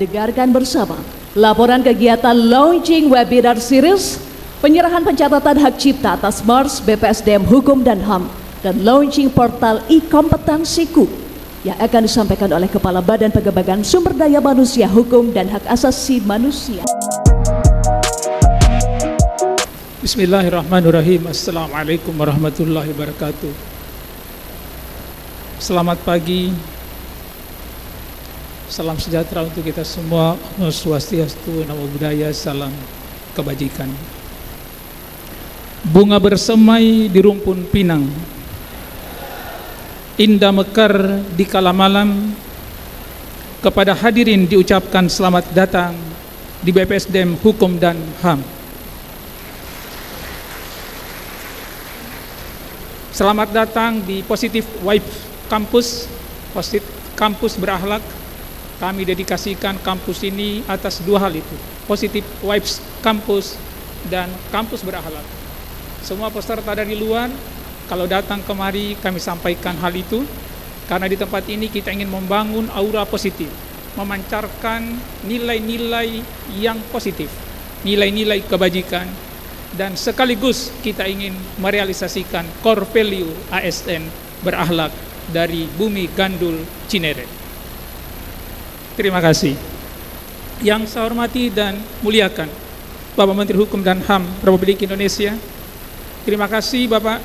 Dengarkan bersama laporan kegiatan launching webinar series penyerahan pencatatan hak cipta atas Mars BPSDM Hukum dan HAM dan launching portal e-kompetensiku yang akan disampaikan oleh Kepala Badan Pengembangan Sumber Daya Manusia Hukum dan Hak Asasi Manusia. Bismillahirrahmanirrahim. Assalamualaikum warahmatullahi wabarakatuh. Selamat pagi. Salam sejahtera untuk kita semua. Swastiastu, Namo Buddhaya, salam kebajikan. Bunga bersemai di rumpun pinang, indah mekar di kala malam. Kepada hadirin diucapkan selamat datang di BPSDM Hukum dan HAM. Selamat datang di Positive Vibes Campus, kampus berakhlak. Kami dedikasikan kampus ini atas dua hal itu, Positive Vibes Campus dan kampus berakhlak. Semua peserta dari luar, kalau datang kemari kami sampaikan hal itu, karena di tempat ini kita ingin membangun aura positif, memancarkan nilai-nilai yang positif, nilai-nilai kebajikan, dan sekaligus kita ingin merealisasikan core value ASN berakhlak dari Bumi Gandul Cinere. Terima kasih. Yang saya hormati dan muliakan Bapak Menteri Hukum dan HAM Republik Indonesia. Terima kasih Bapak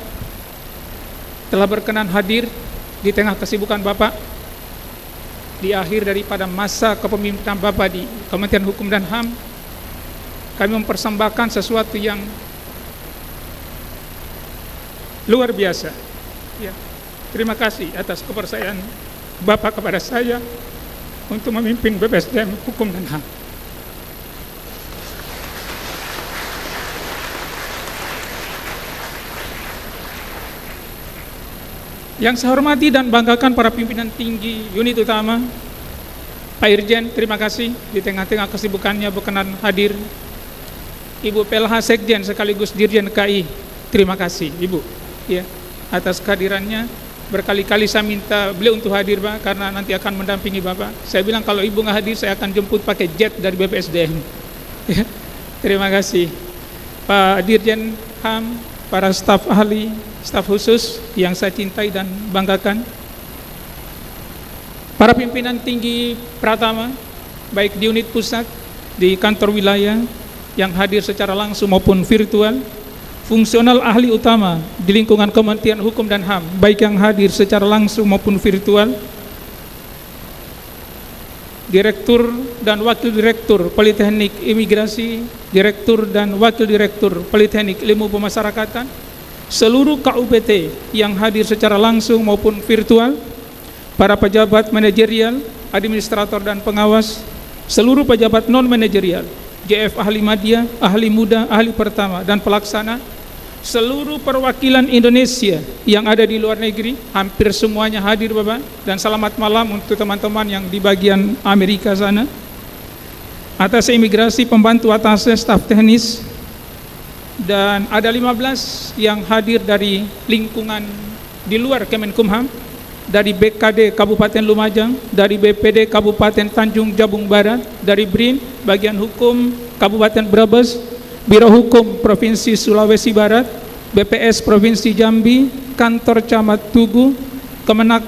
telah berkenan hadir di tengah kesibukan Bapak di akhir daripada masa kepemimpinan Bapak di Kementerian Hukum dan HAM. Kami mempersembahkan sesuatu yang luar biasa. Ya. Terima kasih atas kepercayaan Bapak kepada saya untuk memimpin BPSDM Hukum dan HAM. Yang saya hormati dan banggakan para pimpinan tinggi unit utama, Pak Irjen, terima kasih di tengah-tengah kesibukannya berkenan hadir. Ibu PLH Sekjen sekaligus Dirjen KI, terima kasih Ibu ya atas kehadirannya. Berkali-kali saya minta beliau untuk hadir Pak, karena nanti akan mendampingi Bapak. Saya bilang kalau Ibu nggak hadir saya akan jemput pakai jet dari BPSDM ya. Terima kasih Pak Dirjen HAM, para staf ahli, staf khusus yang saya cintai dan banggakan, para pimpinan tinggi Pratama baik di unit pusat, di kantor wilayah yang hadir secara langsung maupun virtual, fungsional ahli utama di lingkungan Kementerian Hukum dan HAM baik yang hadir secara langsung maupun virtual, Direktur dan Wakil Direktur Politeknik Imigrasi, Direktur dan Wakil Direktur Politeknik Ilmu Pemasyarakatan, seluruh KUPT yang hadir secara langsung maupun virtual, para pejabat manajerial, administrator dan pengawas, seluruh pejabat non-manajerial, JF ahli media, ahli muda, ahli pertama, dan pelaksana, seluruh perwakilan Indonesia yang ada di luar negeri, hampir semuanya hadir Bapak, dan selamat malam untuk teman-teman yang di bagian Amerika sana. Atas imigrasi, pembantu atasnya, staf teknis, dan ada 15 yang hadir dari lingkungan di luar Kemenkumham, dari BKD Kabupaten Lumajang, dari BPD Kabupaten Tanjung Jabung Barat, dari BRIN Bagian Hukum Kabupaten Brebes, Biro Hukum Provinsi Sulawesi Barat, BPS Provinsi Jambi, Kantor Camat Tugu, Kemenak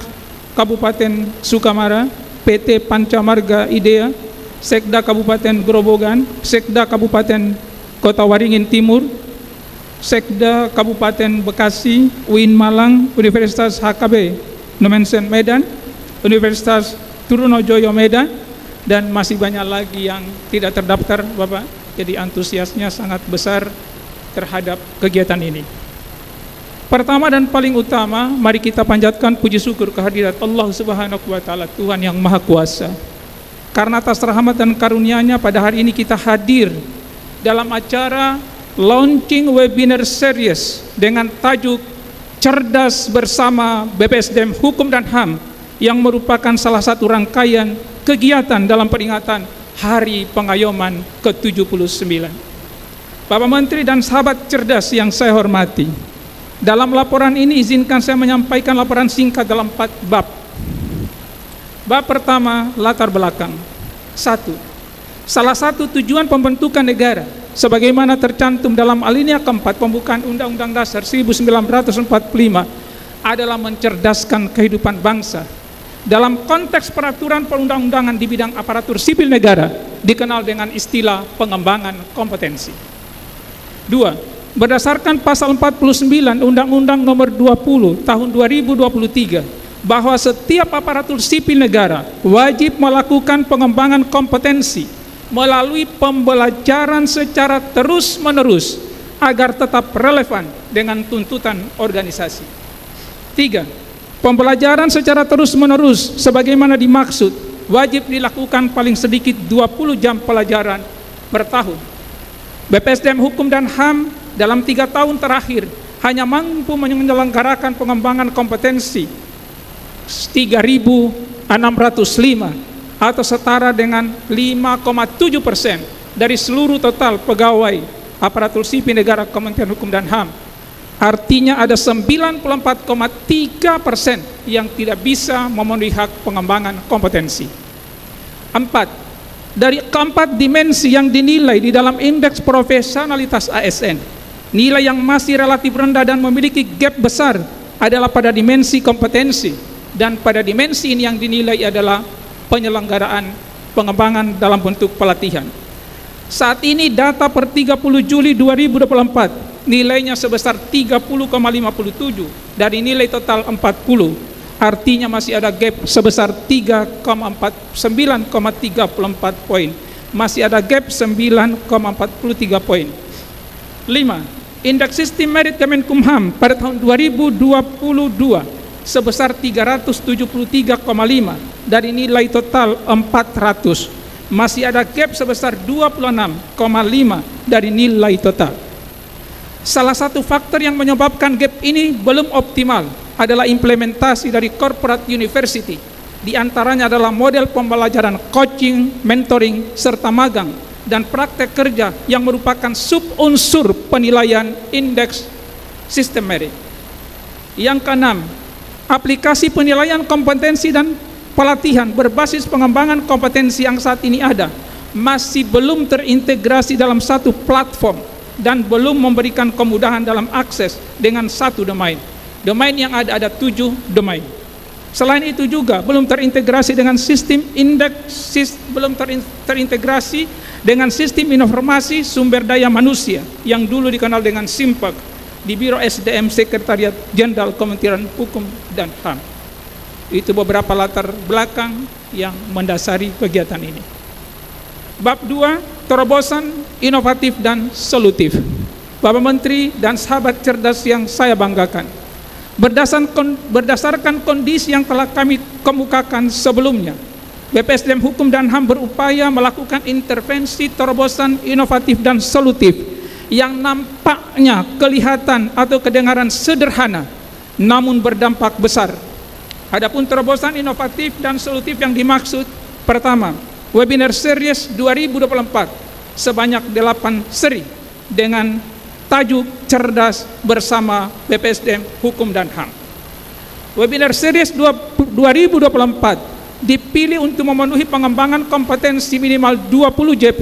Kabupaten Sukamara, PT Pancamarga Idea, Sekda Kabupaten Grobogan, Sekda Kabupaten Kota Waringin Timur, Sekda Kabupaten Bekasi, UIN Malang, Universitas HKB Nomensen Medan, Universitas Trunojoyo Medan, dan masih banyak lagi yang tidak terdaftar Bapak. Jadi antusiasnya sangat besar terhadap kegiatan ini. Pertama dan paling utama, mari kita panjatkan puji syukur kehadirat Allah Subhanahu wa Ta'ala, Tuhan yang Maha Kuasa. Karena atas rahmat dan karunia-Nya pada hari ini kita hadir dalam acara launching webinar series dengan tajuk Cerdas Bersama BPSDM Hukum dan HAM, yang merupakan salah satu rangkaian kegiatan dalam peringatan Hari Pengayoman ke-79. Bapak Menteri dan sahabat cerdas yang saya hormati, dalam laporan ini izinkan saya menyampaikan laporan singkat dalam 4 bab. Bab pertama, latar belakang. 1. Salah satu tujuan pembentukan negara sebagaimana tercantum dalam alinea keempat pembukaan Undang-Undang Dasar 1945 adalah mencerdaskan kehidupan bangsa. Dalam konteks peraturan perundang-undangan di bidang aparatur sipil negara dikenal dengan istilah pengembangan kompetensi. 2. Berdasarkan pasal 49 Undang-Undang Nomor 20 Tahun 2023 bahwa setiap aparatur sipil negara wajib melakukan pengembangan kompetensi melalui pembelajaran secara terus-menerus agar tetap relevan dengan tuntutan organisasi. 3. Pembelajaran secara terus-menerus sebagaimana dimaksud wajib dilakukan paling sedikit 20 jam pelajaran per tahun. BPSDM Hukum dan HAM dalam 3 tahun terakhir hanya mampu menyelenggarakan pengembangan kompetensi 3.605 atau setara dengan 5,7% dari seluruh total pegawai aparatur sipil negara Kementerian Hukum dan HAM. Artinya ada 94,3% yang tidak bisa memenuhi hak pengembangan kompetensi. 4. Dari keempat dimensi yang dinilai di dalam indeks profesionalitas ASN, nilai yang masih relatif rendah dan memiliki gap besar adalah pada dimensi kompetensi, dan pada dimensi ini yang dinilai adalah penyelenggaraan pengembangan dalam bentuk pelatihan. Saat ini data per 30 Juli 2024 nilainya sebesar 30,57 dari nilai total 40. Artinya masih ada gap sebesar 9,34 poin. Masih ada gap 9,43 poin. 5. Indeks sistem merit Kemenkumham pada tahun 2022 sebesar 373,5 dari nilai total 400. Masih ada gap sebesar 26,5 dari nilai total. Salah satu faktor yang menyebabkan gap ini belum optimal adalah implementasi dari corporate university. Di antaranya adalah model pembelajaran coaching, mentoring, serta magang, dan praktek kerja yang merupakan sub-unsur penilaian indeks sistem merit. Yang keenam, aplikasi penilaian kompetensi dan pelatihan berbasis pengembangan kompetensi yang saat ini ada masih belum terintegrasi dalam satu platform dan belum memberikan kemudahan dalam akses dengan satu domain. Domain yang ada 7 domain. Selain itu juga belum terintegrasi dengan sistem indeks, belum terintegrasi dengan sistem informasi sumber daya manusia yang dulu dikenal dengan SIMPAK di Biro SDM Sekretariat Jenderal Kementerian Hukum dan HAM. Itu beberapa latar belakang yang mendasari kegiatan ini. Bab 2, terobosan inovatif dan solutif. Bapak Menteri dan sahabat cerdas yang saya banggakan, berdasarkan kondisi yang telah kami kemukakan sebelumnya, BPSDM Hukum dan HAM berupaya melakukan intervensi terobosan inovatif dan solutif yang nampaknya kelihatan atau kedengaran sederhana namun berdampak besar. Adapun terobosan inovatif dan solutif yang dimaksud, pertama, webinar series 2024 sebanyak 8 seri dengan tajuk Cerdas Bersama BPSDM Hukum dan HAM. Webinar series 2024 dipilih untuk memenuhi pengembangan kompetensi minimal 20 JP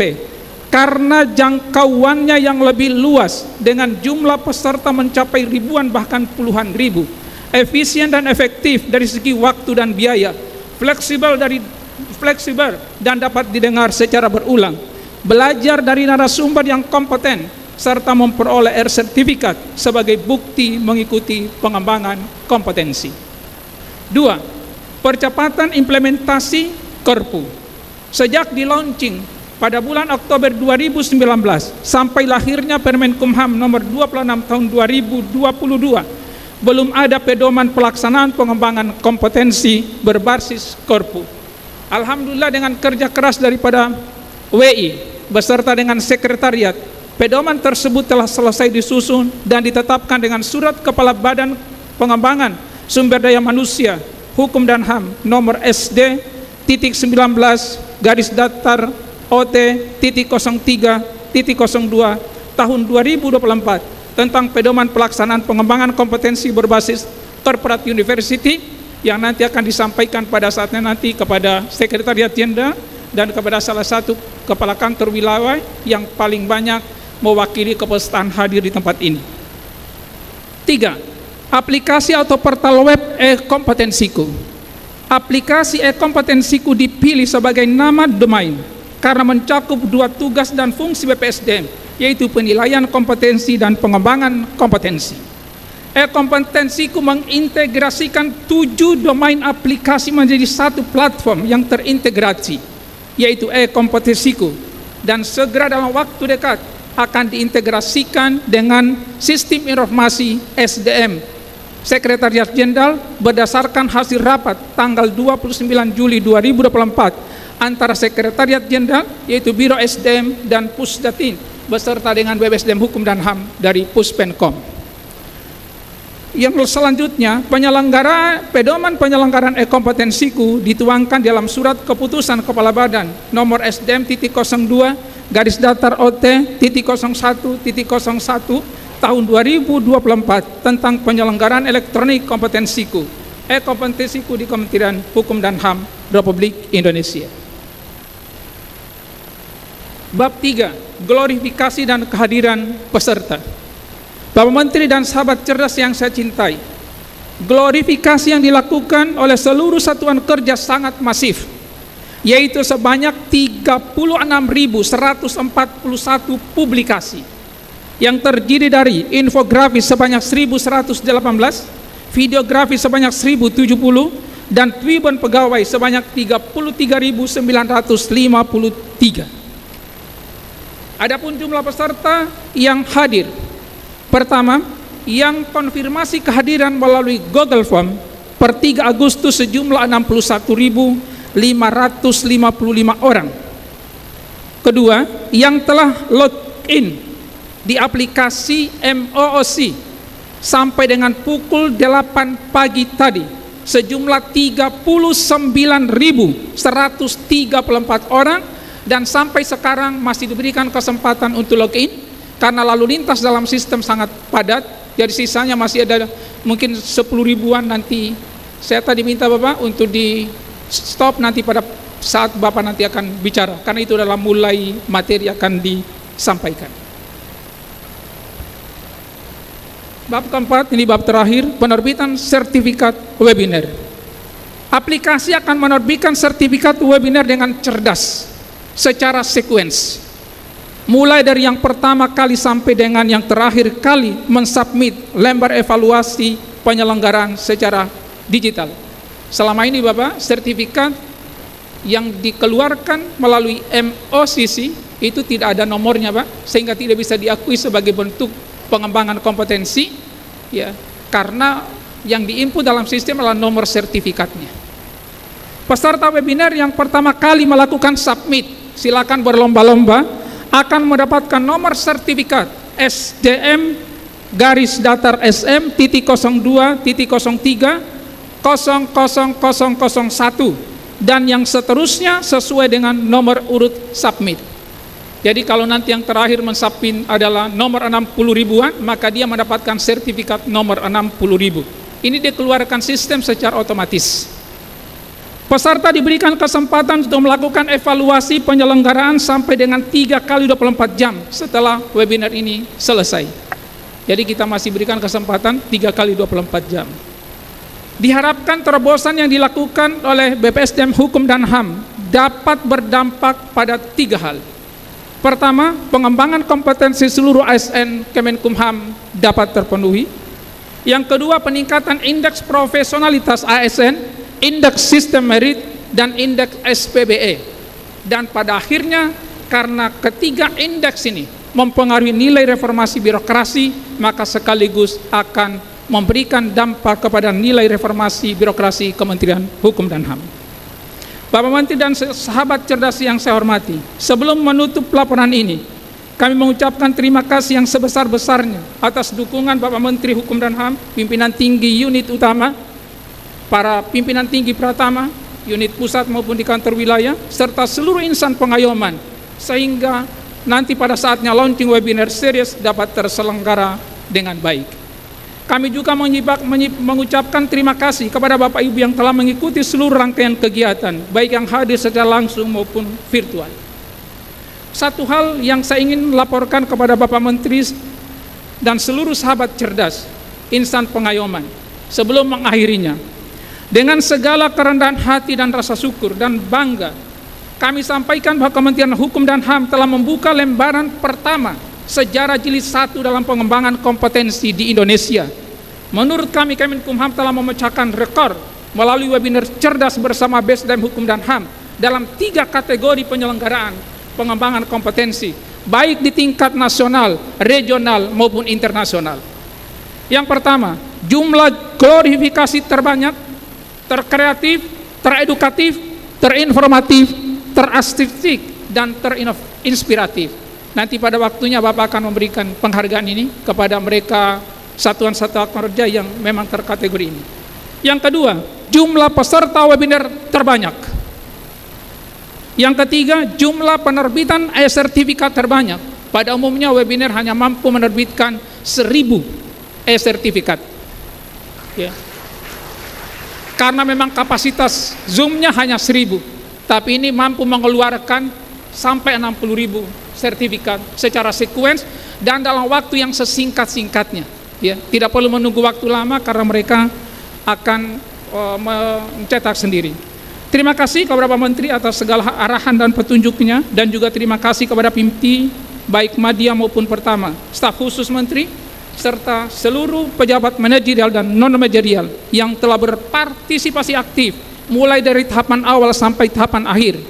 karena jangkauannya yang lebih luas dengan jumlah peserta mencapai ribuan bahkan puluhan ribu, efisien dan efektif dari segi waktu dan biaya, fleksibel dan dapat didengar secara berulang, belajar dari narasumber yang kompeten, serta memperoleh sertifikat sebagai bukti mengikuti pengembangan kompetensi. 2. Percepatan implementasi Korpu. Sejak di-launching pada bulan Oktober 2019 sampai lahirnya Permenkumham nomor 26 tahun 2022, belum ada pedoman pelaksanaan pengembangan kompetensi berbasis Korpu. Alhamdulillah dengan kerja keras daripada WI beserta dengan sekretariat, pedoman tersebut telah selesai disusun dan ditetapkan dengan surat Kepala Badan Pengembangan Sumber Daya Manusia Hukum dan HAM nomor SD-19-OT-03-02 tahun 2024 tentang pedoman pelaksanaan pengembangan kompetensi berbasis corporate university yang nanti akan disampaikan pada saatnya nanti kepada Sekretariat Jenderal dan kepada salah satu kepala kantor wilayah yang paling banyak mewakili kepesertaan hadir di tempat ini. 3. Aplikasi atau portal web e-kompetensiku. Aplikasi e-kompetensiku dipilih sebagai nama domain karena mencakup 2 tugas dan fungsi BPSDM, yaitu penilaian kompetensi dan pengembangan kompetensi. E-kompetensiku mengintegrasikan 7 domain aplikasi menjadi satu platform yang terintegrasi, yaitu e-kompetensiku, dan segera dalam waktu dekat akan diintegrasikan dengan sistem informasi SDM Sekretariat Jenderal berdasarkan hasil rapat tanggal 29 Juli 2024 antara Sekretariat Jenderal, yaitu Biro SDM dan Pusdatin, beserta dengan BPSDM Hukum dan HAM dari Puspenkom. Yang selanjutnya, pedoman penyelenggaraan e-kompetensiku dituangkan dalam surat keputusan Kepala Badan nomor SDM /02 /OT.01.01 tahun 2024 tentang penyelenggaraan elektronik kompetensiku, e-kompetensiku di Kementerian Hukum dan HAM Republik Indonesia. Bab 3, glorifikasi dan kehadiran peserta. Bapak Menteri dan sahabat cerdas yang saya cintai, glorifikasi yang dilakukan oleh seluruh satuan kerja sangat masif, yaitu sebanyak 36.141 publikasi yang terdiri dari infografis sebanyak 1.118, videografi sebanyak 1.070, dan ribbon pegawai sebanyak 33.953. Adapun jumlah peserta yang hadir, pertama, yang konfirmasi kehadiran melalui Google Form per 3 Agustus sejumlah 61.555 orang. Kedua, yang telah login di aplikasi MOOC sampai dengan pukul 8 pagi tadi sejumlah 39.134 orang, dan sampai sekarang masih diberikan kesempatan untuk login karena lalu lintas dalam sistem sangat padat. Jadi sisanya masih ada mungkin 10 ribuan. Nanti saya tadi minta Bapak untuk di stop nanti pada saat Bapak nanti akan bicara, karena itu dalam mulai materi akan disampaikan. Bab keempat, ini bab terakhir, penerbitan sertifikat webinar. Aplikasi akan menerbitkan sertifikat webinar dengan cerdas secara sekuens, mulai dari yang pertama kali sampai dengan yang terakhir kali mensubmit lembar evaluasi penyelenggaraan secara digital. Selama ini Bapak, sertifikat yang dikeluarkan melalui MOCC itu tidak ada nomornya Pak, sehingga tidak bisa diakui sebagai bentuk pengembangan kompetensi, ya, karena yang diinput dalam sistem adalah nomor sertifikatnya. Peserta webinar yang pertama kali melakukan submit, silakan berlomba-lomba, akan mendapatkan nomor sertifikat SDM /SM-02.03.00001 dan yang seterusnya sesuai dengan nomor urut submit. Jadi kalau nanti yang terakhir mensubmit adalah nomor 60 ribuan, maka dia mendapatkan sertifikat nomor 60 ribu. Ini dikeluarkan sistem secara otomatis. Peserta diberikan kesempatan untuk melakukan evaluasi penyelenggaraan sampai dengan 3 kali 24 jam setelah webinar ini selesai. Jadi kita masih berikan kesempatan 3 kali 24 jam. Diharapkan terobosan yang dilakukan oleh BPSDM Hukum dan HAM dapat berdampak pada 3 hal. Pertama, pengembangan kompetensi seluruh ASN Kemenkumham dapat terpenuhi. Yang kedua, peningkatan indeks profesionalitas ASN, indeks sistem merit, dan indeks SPBE. Dan pada akhirnya, karena ketiga indeks ini mempengaruhi nilai reformasi birokrasi, maka sekaligus akan memberikan dampak kepada nilai reformasi birokrasi Kementerian Hukum dan HAM. Bapak Menteri dan sahabat cerdas yang saya hormati, sebelum menutup laporan ini, kami mengucapkan terima kasih yang sebesar-besarnya atas dukungan Bapak Menteri Hukum dan HAM, pimpinan tinggi unit utama, para pimpinan tinggi Pratama, unit pusat maupun di kantor wilayah, serta seluruh insan pengayoman, sehingga nanti pada saatnya launching webinar series dapat terselenggara dengan baik. Kami juga mengucapkan terima kasih kepada Bapak Ibu yang telah mengikuti seluruh rangkaian kegiatan, baik yang hadir secara langsung maupun virtual. Satu hal yang saya ingin laporkan kepada Bapak Menteri dan seluruh sahabat cerdas, insan pengayoman, sebelum mengakhirinya. Dengan segala kerendahan hati dan rasa syukur dan bangga, kami sampaikan bahwa Kementerian Hukum dan HAM telah membuka lembaran pertama sejarah jilid 1 dalam pengembangan kompetensi di Indonesia. Menurut kami, Kemenkumham telah memecahkan rekor melalui webinar cerdas bersama BESDM Hukum dan HAM dalam 3 kategori penyelenggaraan pengembangan kompetensi, baik di tingkat nasional, regional, maupun internasional. Yang pertama, jumlah glorifikasi terbanyak, terkreatif, teredukatif, terinformatif, terartistik, dan terinspiratif. Nanti pada waktunya Bapak akan memberikan penghargaan ini kepada mereka satuan-satuan kerja yang memang terkategori ini. Yang kedua, jumlah peserta webinar terbanyak. Yang ketiga, jumlah penerbitan e-sertifikat terbanyak. Pada umumnya webinar hanya mampu menerbitkan 1000 e-sertifikat. Ya. Karena memang kapasitas Zoom-nya hanya 1000, tapi ini mampu mengeluarkan sampai 60.000 sertifikat secara sekuens dan dalam waktu yang sesingkat-singkatnya. Ya, tidak perlu menunggu waktu lama karena mereka akan mencetak sendiri. Terima kasih kepada Pak Menteri atas segala arahan dan petunjuknya, dan juga terima kasih kepada PIMTI baik media maupun pertama, staf khusus Menteri, serta seluruh pejabat manajerial dan non-manajerial yang telah berpartisipasi aktif mulai dari tahapan awal sampai tahapan akhir.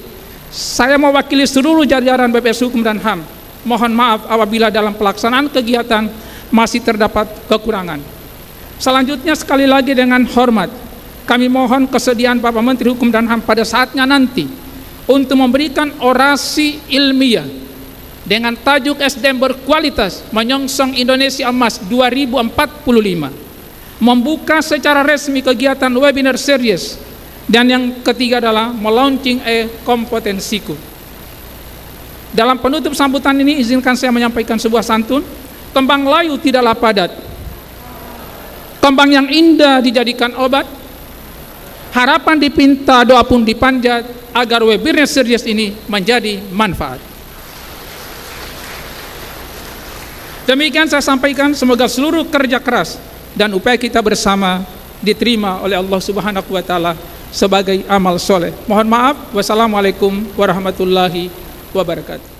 Saya mewakili seluruh jajaran BPS Hukum dan HAM. Mohon maaf apabila dalam pelaksanaan kegiatan masih terdapat kekurangan. Selanjutnya, sekali lagi dengan hormat, kami mohon kesediaan Bapak Menteri Hukum dan HAM pada saatnya nanti untuk memberikan orasi ilmiah dengan tajuk SDM berkualitas menyongsong Indonesia Emas 2045, membuka secara resmi kegiatan webinar series. Dan yang ketiga adalah melaunching kompetensiku. Dalam penutup sambutan ini, izinkan saya menyampaikan sebuah santun. Kembang layu tidaklah padat, kembang yang indah dijadikan obat. Harapan dipinta, doa pun dipanjat, agar webinar series ini menjadi manfaat. Demikian saya sampaikan, semoga seluruh kerja keras dan upaya kita bersama diterima oleh Allah Subhanahu wa Ta'ala sebagai amal soleh. Mohon maaf. Wassalamualaikum warahmatullahi wabarakatuh.